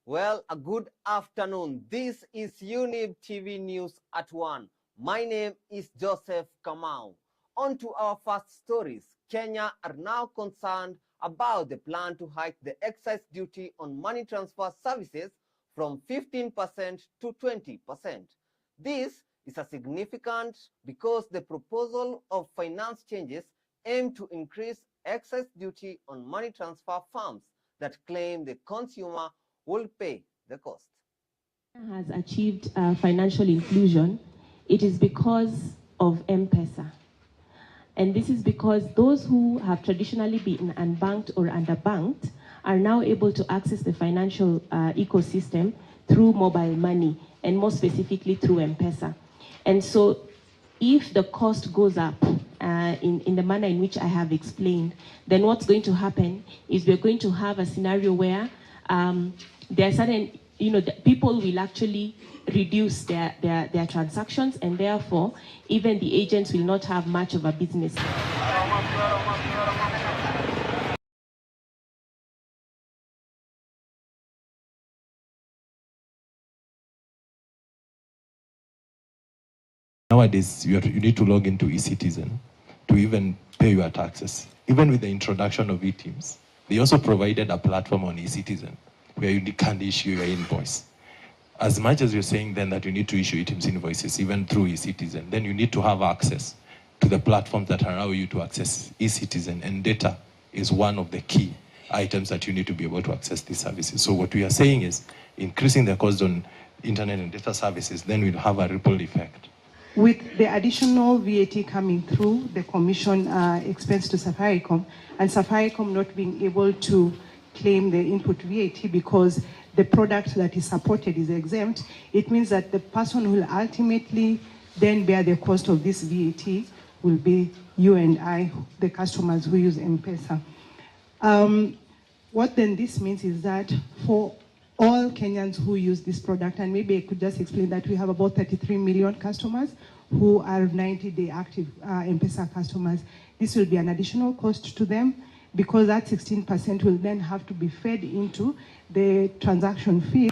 Well, a good afternoon. This is Younib TV News at 1. My name is Joseph Kamau. On to our first stories. Kenya are now concerned about the plan to hike the excise duty on money transfer services from 15% to 20%. This is a significant because the proposal of finance changes aim to increase excise duty on money transfer firms that claim the consumer will pay the cost. Has achieved financial inclusion, it is because of M-Pesa. And this is because those who have traditionally been unbanked or underbanked are now able to access the financial ecosystem through mobile money, and more specifically through M-Pesa. And so if the cost goes up in the manner in which I have explained, then what's going to happen is we're going to have a scenario where there are certain, people will actually reduce their transactions, and therefore even the agents will not have much of a business. Nowadays, you need to log into eCitizen to even pay your taxes. Even with the introduction of e-teams, they also provided a platform on eCitizen where you can issue your invoice. As much as you're saying then that you need to issue e-teams invoices even through eCitizen, then you need to have access to the platforms that allow you to access eCitizen, and data is one of the key items that you need to be able to access these services. So what we are saying is increasing the cost on internet and data services, then we'll have a ripple effect. With the additional VAT coming through, the commission expense to Safaricom, and Safaricom not being able to claim the input VAT because the product that is supported is exempt, it means that the person who will ultimately then bear the cost of this VAT will be you and I, the customers who use M-Pesa. What then this means is that for all Kenyans who use this product, and maybe I could just explain that we have about 33 million customers who are 90-day active M-Pesa customers. This will be an additional cost to them because that 16% will then have to be fed into the transaction fee.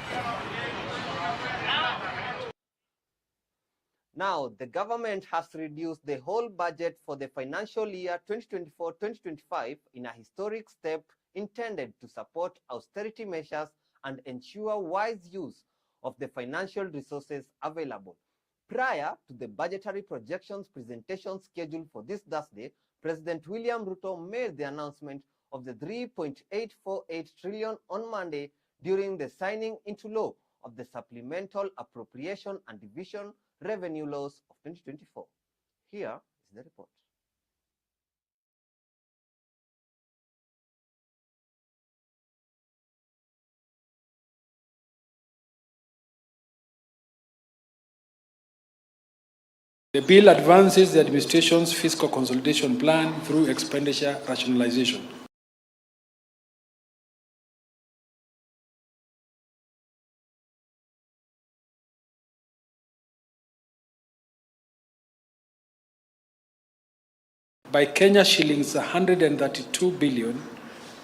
Now, the government has reduced the whole budget for the financial year 2024-2025 in a historic step intended to support austerity measures and ensure wise use of the financial resources available. Prior to the budgetary projections presentation scheduled for this Thursday, President William Ruto made the announcement of the 3.848 trillion on Monday during the signing into law of the Supplemental Appropriation and Division Revenue Laws of 2024. Here is the report. The bill advances the administration's fiscal consolidation plan through expenditure rationalization. By Kenya shillings 132 billion,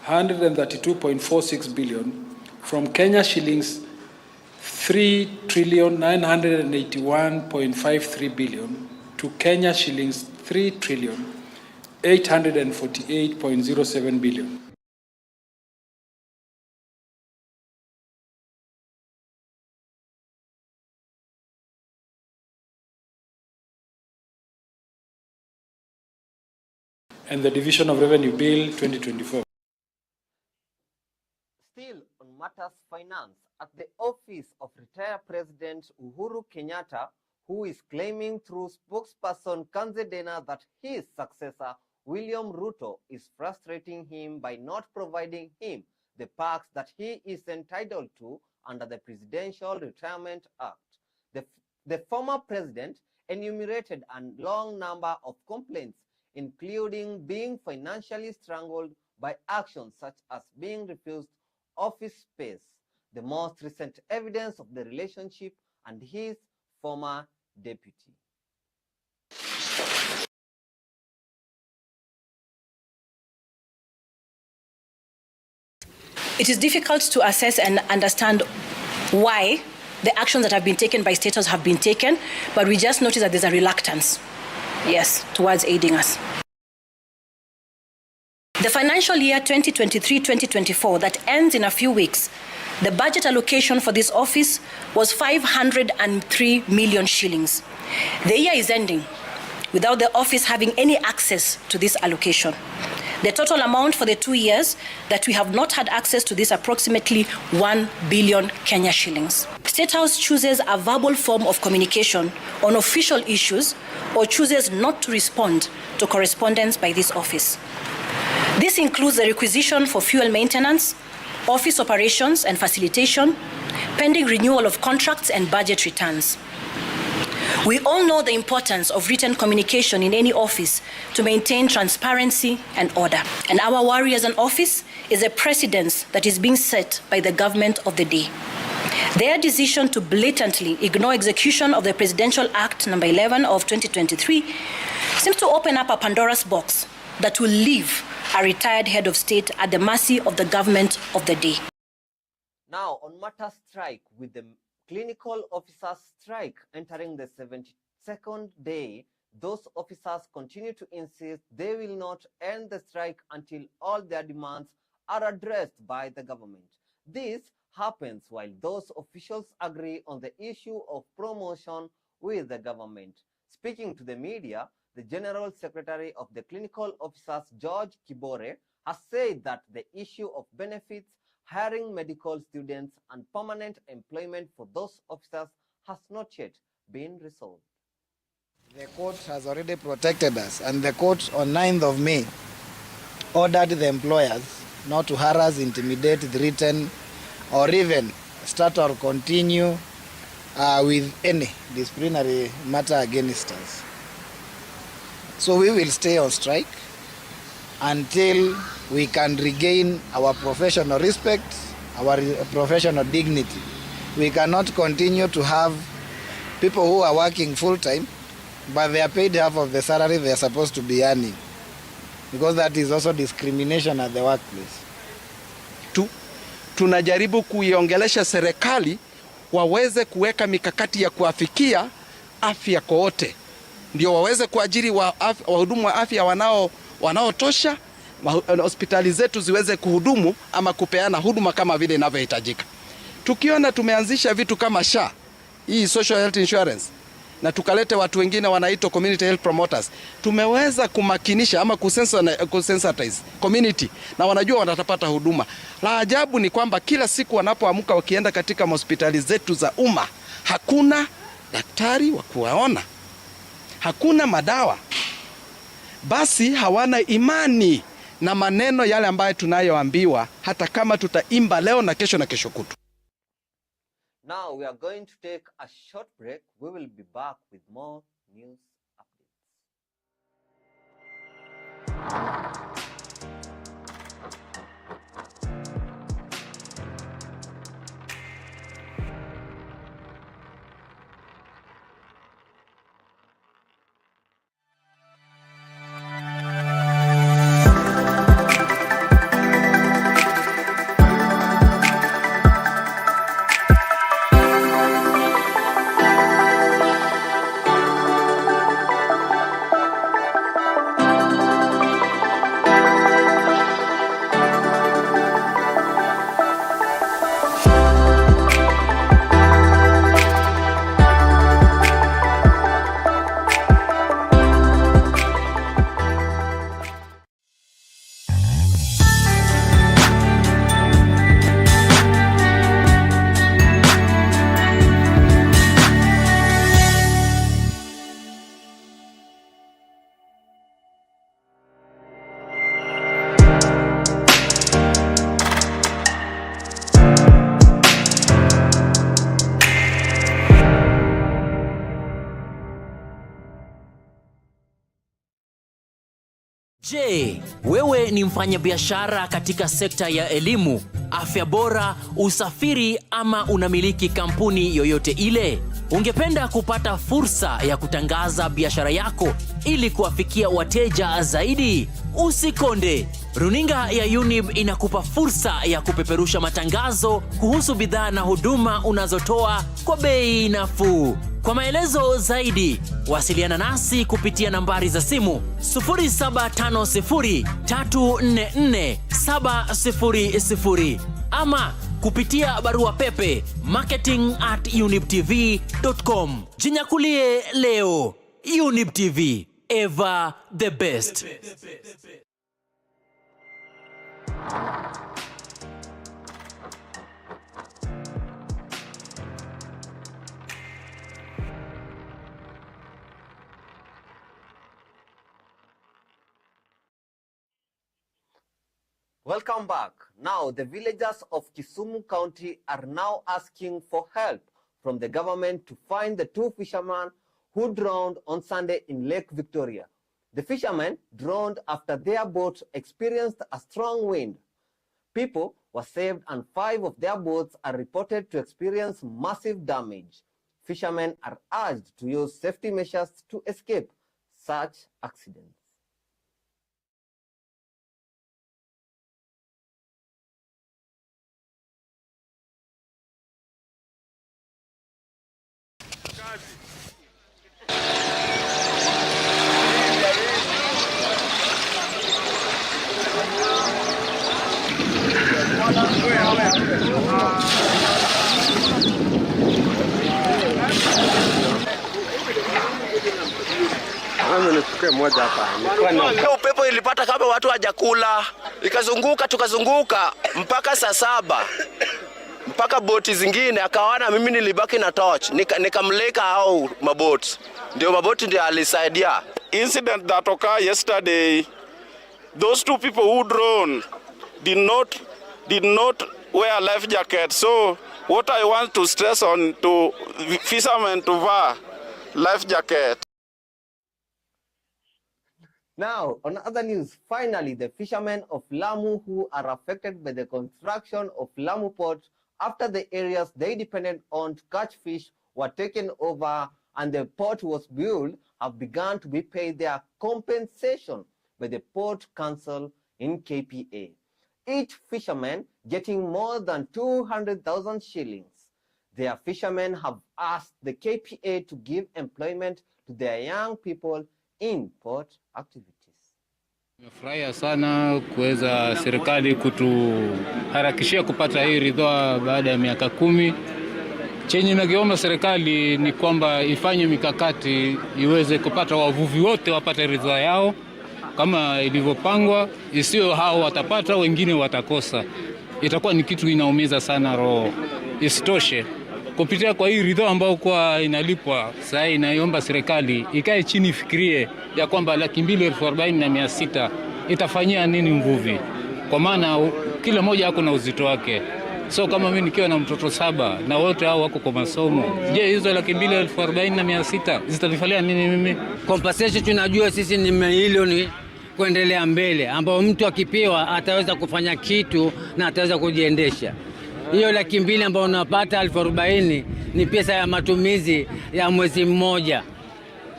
132.46 billion, from Kenya shillings 3,981.53 billion to Kenya shillings 3,848.07 billion. And the Division of Revenue Bill 2024. Still on matters finance, at the office of retired President Uhuru Kenyatta, who is claiming through spokesperson Kanzedena that his successor, William Ruto, is frustrating him by not providing him the perks that he is entitled to under the Presidential Retirement Act. The former president enumerated a long number of complaints, including being financially strangled by actions such as being refused office space. The most recent evidence of the relationship and his former deputy. It is difficult to assess and understand why the actions that have been taken by State House have been taken, but we just notice that there's a reluctance, yes, towards aiding us. The financial year 2023-2024 that ends in a few weeks, the budget allocation for this office was 503 million shillings. The year is ending without the office having any access to this allocation. The total amount for the 2 years that we have not had access to this approximately 1 billion Kenya shillings. State House chooses a verbal form of communication on official issues or chooses not to respond to correspondence by this office. This includes the requisition for fuel maintenance, office operations and facilitation, pending renewal of contracts and budget returns. We all know the importance of written communication in any office to maintain transparency and order. And our worry as an office is a precedence that is being set by the government of the day. Their decision to blatantly ignore execution of the Presidential Act No. 11 of 2023 seems to open up a Pandora's box that will leave a retired head of state at the mercy of the government of the day. Now, on matter strike, with the clinical officers strike entering the 72nd day, those officers continue to insist they will not end the strike until all their demands are addressed by the government. This happens while those officials agree on the issue of promotion with the government. Speaking to the media, the General Secretary of the Clinical Officers, George Kibore, has said that the issue of benefits, hiring medical students, and permanent employment for those officers has not yet been resolved. The court has already protected us, and the court on 9th of May ordered the employers not to harass, intimidate, threaten, or even start or continue with any disciplinary matter against us. So we will stay on strike until we can regain our professional respect, our professional dignity. We cannot continue to have people who are working full-time, but they are paid half of the salary they are supposed to be earning, because that is also discrimination at the workplace. Tunajaribu kuiongelesha serikali waweze kuweka mikakati ya kuafikia afya kwa wote, ndio waweze kuajiri wahudumu wa afya wanaotosha, hospitali zetu ziweze kuhudumu ama kupeana huduma kama vile inavyohitajika. Tukiona tumeanzisha vitu kama SHA, hii social health insurance, na tukalete watu wengine wanaitwa community health promoters, tumeweza kumakinisha ama kusensitize community na wanajua wanatapata huduma. La ajabu ni kwamba kila siku wanapoamka wakienda katika hospitali zetu za umma, hakuna daktari wa kuwaona, hakuna madawa. Basi hawana imani na maneno yale ambayo tunayoambiwa, hata kama tutaimba leo na kesho kutu. Now we are going to take a short break. We will be back with more news updates. Je, wewe ni mfanyabiashara katika sekta ya elimu, afya bora, usafiri ama unamiliki kampuni yoyote ile? Ungependa kupata fursa ya kutangaza biashara yako ili kuwafikia wateja zaidi? Usikonde. Runinga ya Younib inakupa fursa ya kupeperusha matangazo kuhusu bidhaa na huduma unazotoa kwa bei nafuu. Kwa maelezo zaidi, wasiliana nasi kupitia nambari za simu 0750344700 ama kupitia barua pepe marketing@younibtv.com. Jinyakulie leo. Younib TV, ever the best. Welcome back. Now, the villagers of Kisumu County are now asking for help from the government to find the 2 fishermen who drowned on Sunday in Lake Victoria. The fishermen drowned after their boat experienced a strong wind. People were saved and 5 of their boats are reported to experience massive damage. Fishermen are urged to use safety measures to escape such accidents. Upepo ilipata kama watu hajakula, ikazunguka tukazunguka mpaka saa 7 mpaka boti zingine, akaona mimi nilibaki na torch, nikamleka hao maboti, ndio maboti ndio alisaidia. Incident that occurred yesterday, those 2 people who drowned did not wear life jackets. So what I want to stress on to fishermen to wear life jacket. Now, on other news, finally, the fishermen of Lamu who are affected by the construction of Lamu Port after the areas they depended on to catch fish were taken over and the port was built have begun to be paid their compensation by the Port Council in KPA. Each fisherman getting more than 200,000 shillings. Their fishermen have asked the KPA to give employment to their young people in port activities. Nimefurahia sana kuweza serikali kutuharakishia kupata hii ridhaa baada ya miaka 10. Chenye nakiomba serikali ni kwamba ifanye mikakati iweze kupata wavuvi wote wapate ridhaa yao kama ilivyopangwa, isiyo hao watapata wengine watakosa. Itakuwa ni kitu inaumiza sana roho. Isitoshe, kupitia kwa hii ridhaa ambao kwa inalipwa, sasa inaiomba serikali ikae chini ifikirie ya kwamba 240,600 itafanyia nini mvuvi, kwa maana kila mmoja ako na uzito wake. So kama mimi nikiwa na mtoto 7 na wote hao wako kwa masomo, je, hizo 240,600 zitanifalia nini mimi? Compensation tunajua sisi ni milioni kuendelea mbele, ambao mtu akipewa ataweza kufanya kitu na ataweza kujiendesha. Hiyo 200,000 ambayo unapata 40,000 ni pesa ya matumizi ya mwezi mmoja.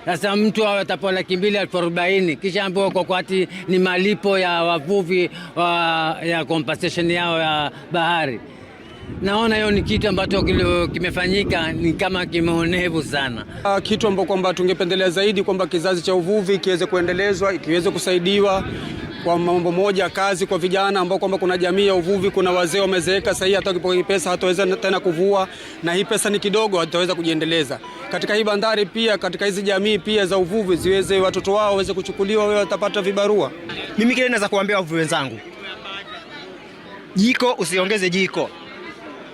Sasa mtu atapewa 240,000 kisha ambapo kwa kwati ni malipo ya wavuvi ya compensation yao ya bahari. Naona hiyo ni kitu ambacho kimefanyika ni kama kimeonevu sana. Kitu ambacho kwamba tungependelea zaidi kwamba kizazi cha uvuvi kiweze kuendelezwa, kiweze kusaidiwa kwa mambo moja, kazi kwa vijana ambao kwamba kuna jamii ya uvuvi, kuna wazee wamezeeka sasa hii hata ukipokea pesa hataweza tena kuvua, na hii pesa ni kidogo, hataweza kujiendeleza. Katika hii bandari pia, katika hizi jamii pia za uvuvi ziweze watoto wao waweze kuchukuliwa, wao watapata vibarua. Mimi kile naweza kuambia wavuvi wenzangu, jiko usiongeze jiko.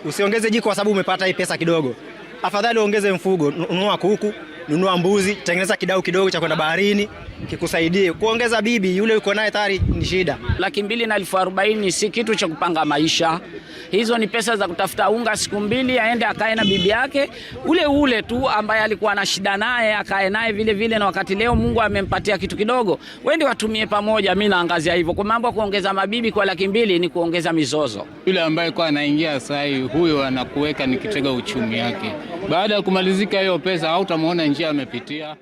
Usiongeze jiko kwa sababu umepata hii pesa kidogo. Afadhali uongeze mfugo, nunua kuku, nunua mbuzi, tengeneza kidau kidogo cha kwenda baharini, kikusaidie. Kuongeza bibi yule uko naye tayari ni shida. 240,000 si kitu cha kupanga maisha. Hizo ni pesa za kutafuta unga siku mbili, aende akae na bibi yake ule tu ambaye alikuwa na shida naye, akae naye vile vile, na wakati leo Mungu amempatia kitu kidogo, wende watumie pamoja. Mimi naangazia hivyo. Kwa mambo kuongeza mabibi kwa 200,000 ni kuongeza mizozo. Yule ambaye kwa anaingia sai, huyo anakuweka ni kitega uchumi yake. Baada ya kumalizika hiyo pesa, hautamuona njia amepitia.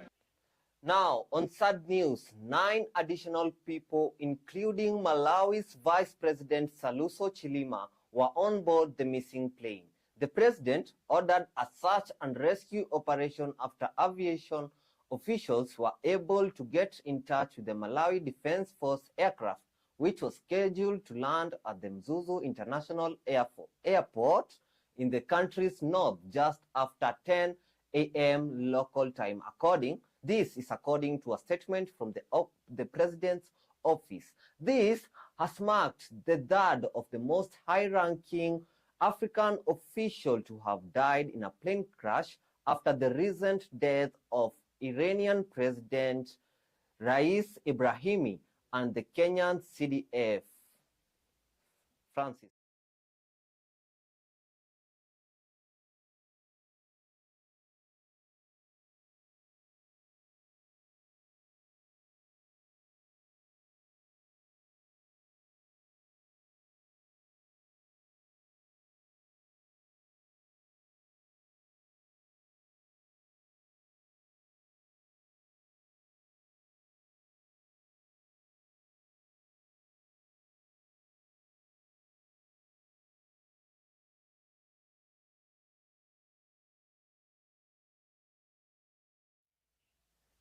Now, on sad news, 9 additional people, including Malawi's Vice President Saluso Chilima, were on board the missing plane. The president ordered a search and rescue operation after aviation officials were able to get in touch with the Malawi Defense Force aircraft, which was scheduled to land at the Mzuzu International Airport in the country's north just after 10 a.m. local time. This is according to a statement from the president's office. This has marked the third of the most high-ranking African official to have died in a plane crash after the recent death of Iranian President Rais Ibrahimi and the Kenyan CDF. Francis.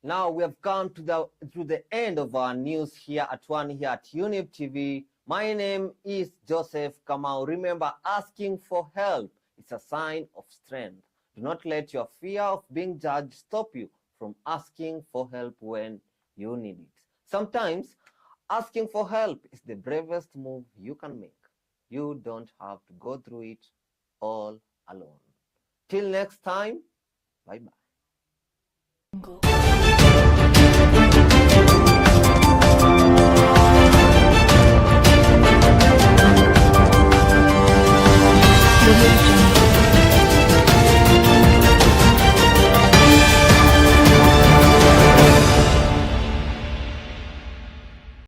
Now we have come to the end of our news here at Younib TV. My name is Joseph Kamau. Remember, asking for help is a sign of strength. Do not let your fear of being judged stop you from asking for help when you need it. Sometimes asking for help is the bravest move you can make. You don't have to go through it all alone. Till next time, bye-bye.